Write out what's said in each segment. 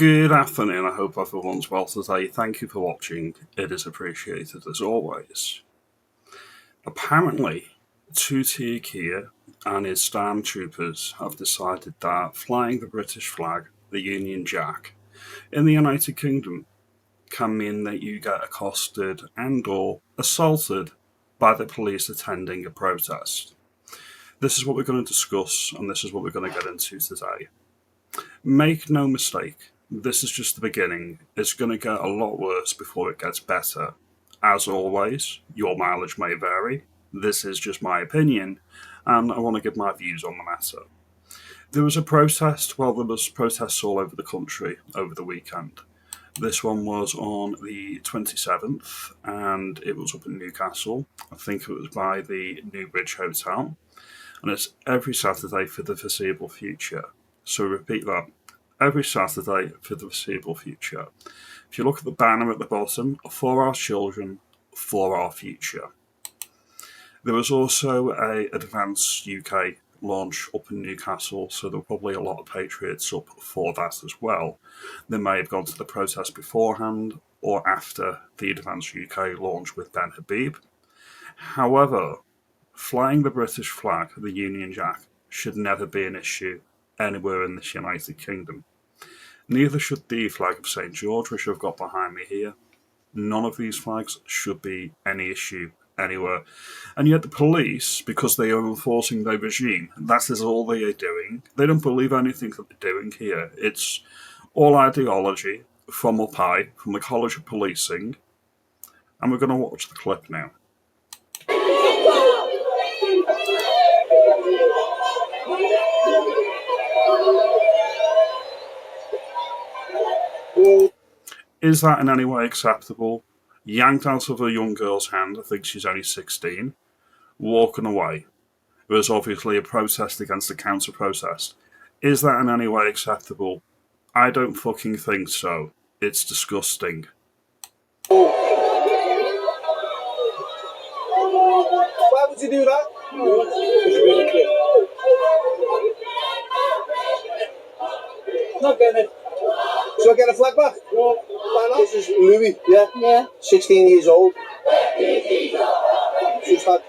Good afternoon, I hope everyone's well today. Thank you for watching, it is appreciated as always. Apparently, Tutti Kia and his stormtroopers have decided that flying the British flag, the Union Jack, in the United Kingdom can mean that you get accosted and or assaulted by the police attending a protest. This is what we're going to discuss and this is what we're going to get into today. Make no mistake, this is just the beginning. It's going to get a lot worse before it gets better. As always, your mileage may vary. This is just my opinion, and I want to give my views on the matter. There was a protest, there was protests all over the country over the weekend. This one was on the 27th, and it was up in Newcastle. I think it was by the Newbridge Hotel, and it's every Saturday for the foreseeable future. So repeat that, every Saturday for the foreseeable future. If you look at the banner at the bottom, for our children, for our future. There was also a Advance UK launch up in Newcastle, so there were probably a lot of patriots up for that as well. They may have gone to the protest beforehand or after the Advance UK launch with Ben Habib. However, flying the British flag, the Union Jack, should never be an issue anywhere in this United Kingdom. Neither should the flag of St. George, which I've got behind me here. None of these flags should be any issue anywhere. And yet the police, because they are enforcing their regime, that is all they are doing. They don't believe anything that they're doing here. It's all ideology from up high, from the College of Policing. And we're going to watch the clip now. Is that in any way acceptable? Yanked out of a young girl's hand, I think she's only 16, walking away. There's obviously a protest against a counter-protest. Is that in any way acceptable? I don't fucking think so. It's disgusting. Why would you do that? Not getting it. Shall I get a flag back? No. Why not? This is Louis, yeah? Yeah. 16 years old. She's had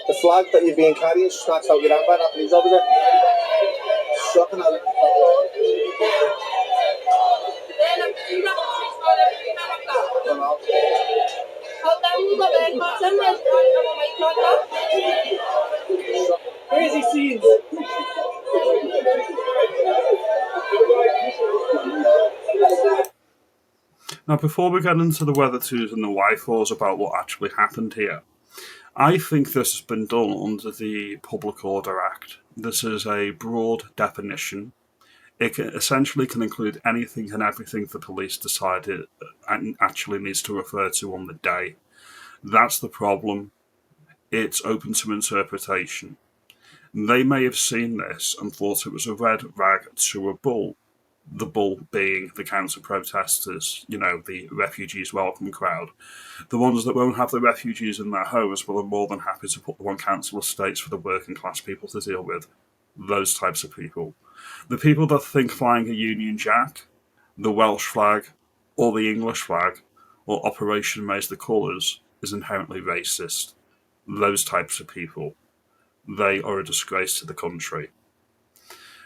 the flag that you've been carrying snatched out your hand by that police officer. Shocking, isn't it? Crazy scenes. Now, before we get into the whether tos and the why-fors about what actually happened here, I think this has been done under the Public Order Act. This is a broad definition. It essentially can include anything and everything the police decided and actually needs to refer to on the day. That's the problem. It's open to interpretation. They may have seen this and thought it was a red rag to a bull. The bull being the counter-protesters, the refugees welcome crowd. The ones that won't have the refugees in their homes but are more than happy to put them on council estates for the working class people to deal with. Those types of people. The people that think flying a Union Jack, the Welsh flag, or the English flag, or Operation Raise the Colours is inherently racist. Those types of people. They are a disgrace to the country.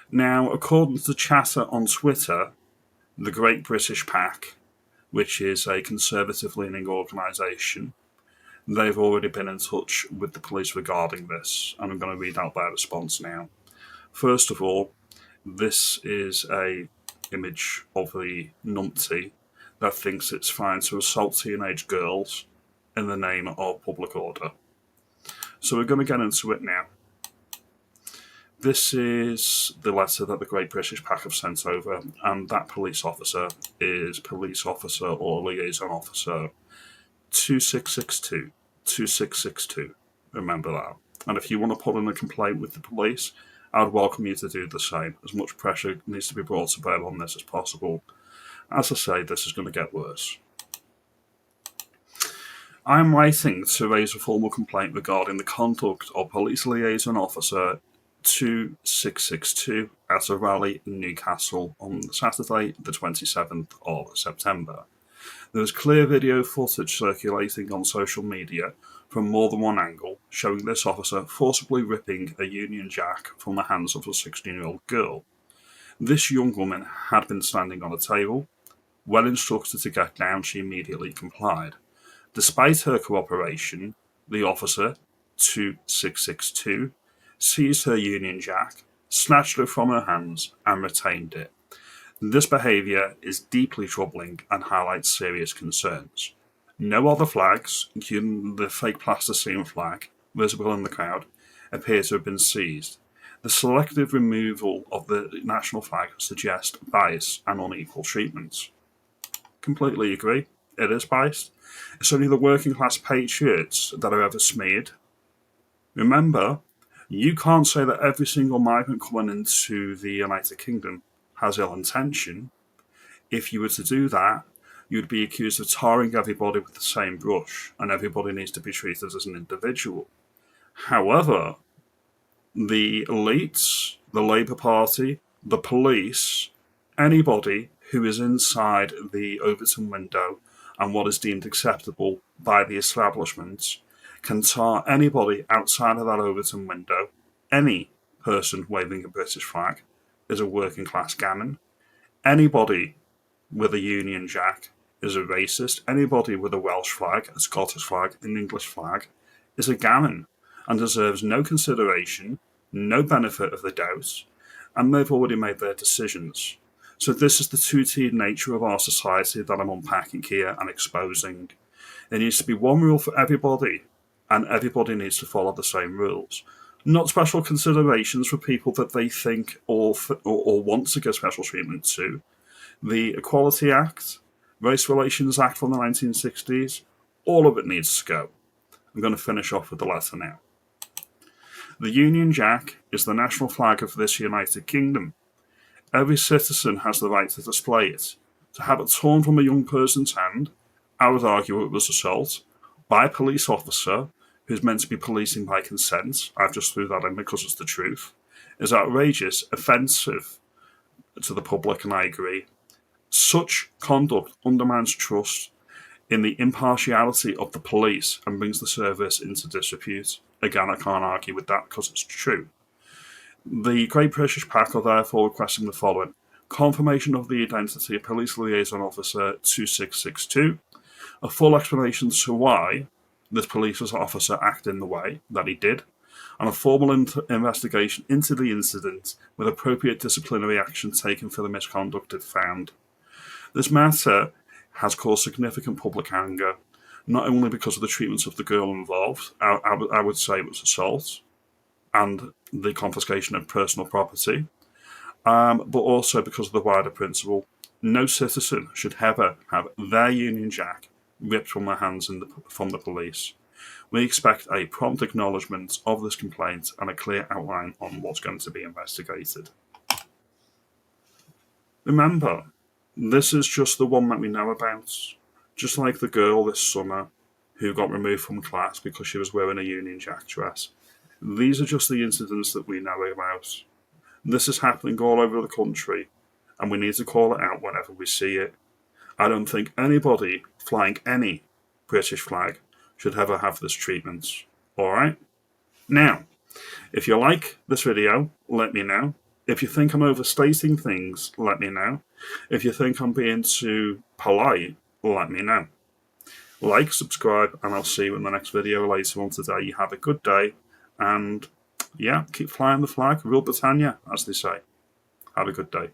Now, according to chatter on Twitter, the Great British Pack, which is a conservative-leaning organisation, they've already been in touch with the police regarding this, and I'm going to read out their response now. First of all, this is a image of the numpty that thinks it's fine to assault teenage girls in the name of public order. So we're going to get into it now. This is the letter that the Great British Pack have sent over, and that police officer is Police Officer or Liaison Officer 2662. 2662. Remember that. And if you want to put in a complaint with the police, I would welcome you to do the same. As much pressure needs to be brought to bear on this as possible. As I say, this is going to get worse. I am writing to raise a formal complaint regarding the conduct of Police Liaison Officer 2662 at a rally in Newcastle on Saturday, the 27th of September. There was clear video footage circulating on social media from more than one angle showing this officer forcibly ripping a Union Jack from the hands of a 16-year-old girl. This young woman had been standing on a table. When instructed to get down, she immediately complied. Despite her cooperation, the officer, 2662, seized her Union Jack, snatched her from her hands, and retained it. This behaviour is deeply troubling and highlights serious concerns. No other flags, including the fake plasticine flag, visible in the crowd, appear to have been seized. The selective removal of the national flag suggests bias and unequal treatment. Completely agree. It is biased. It's only the working class patriots that are ever smeared. Remember, you can't say that every single migrant coming into the United Kingdom has ill intention. If you were to do that, you'd be accused of tarring everybody with the same brush, and everybody needs to be treated as an individual. However, the elites, the Labour Party, the police, anybody who is inside the Overton window and what is deemed acceptable by the establishment can tar anybody outside of that Overton window. Any person waving a British flag is a working class gammon. Anybody with a Union Jack is a racist. Anybody with a Welsh flag, a Scottish flag, an English flag is a gammon and deserves no consideration, no benefit of the doubt, and they've already made their decisions. So this is the two-tiered nature of our society that I'm unpacking here and exposing. There needs to be one rule for everybody, and everybody needs to follow the same rules. Not special considerations for people that they think or want to give special treatment to. The Equality Act, Race Relations Act from the 1960s, all of it needs to go. I'm going to finish off with the letter now. The Union Jack is the national flag of this United Kingdom. Every citizen has the right to display it. To have it torn from a young person's hand, I would argue it was assault, by a police officer who's meant to be policing by consent, I've just threw that in because it's the truth, is outrageous, offensive to the public, and I agree. Such conduct undermines trust in the impartiality of the police and brings the service into disrepute. Again, I can't argue with that because it's true. The Great British Pack are therefore requesting the following: confirmation of the identity of Police Liaison Officer 2662, a full explanation to why this police officer acted in the way that he did, and a formal investigation into the incident with appropriate disciplinary action taken for the misconduct it found. This matter has caused significant public anger, not only because of the treatment of the girl involved, I would say it was assault, and the confiscation of personal property, but also because of the wider principle. No citizen should ever have their Union Jack ripped from their hands from the police. We expect a prompt acknowledgement of this complaint and a clear outline on what's going to be investigated. Remember, this is just the one that we know about. Just like the girl this summer who got removed from class because she was wearing a Union Jack dress. These are just the incidents that we know about. This is happening all over the country, and we need to call it out whenever we see it. I don't think anybody flying any British flag should ever have this treatment. Alright? Now, if you like this video, let me know. If you think I'm overstating things, let me know. If you think I'm being too polite, let me know. Like, subscribe, and I'll see you in the next video later on today. You have a good day, and yeah, keep flying the flag. Rule Britannia, as they say. Have a good day.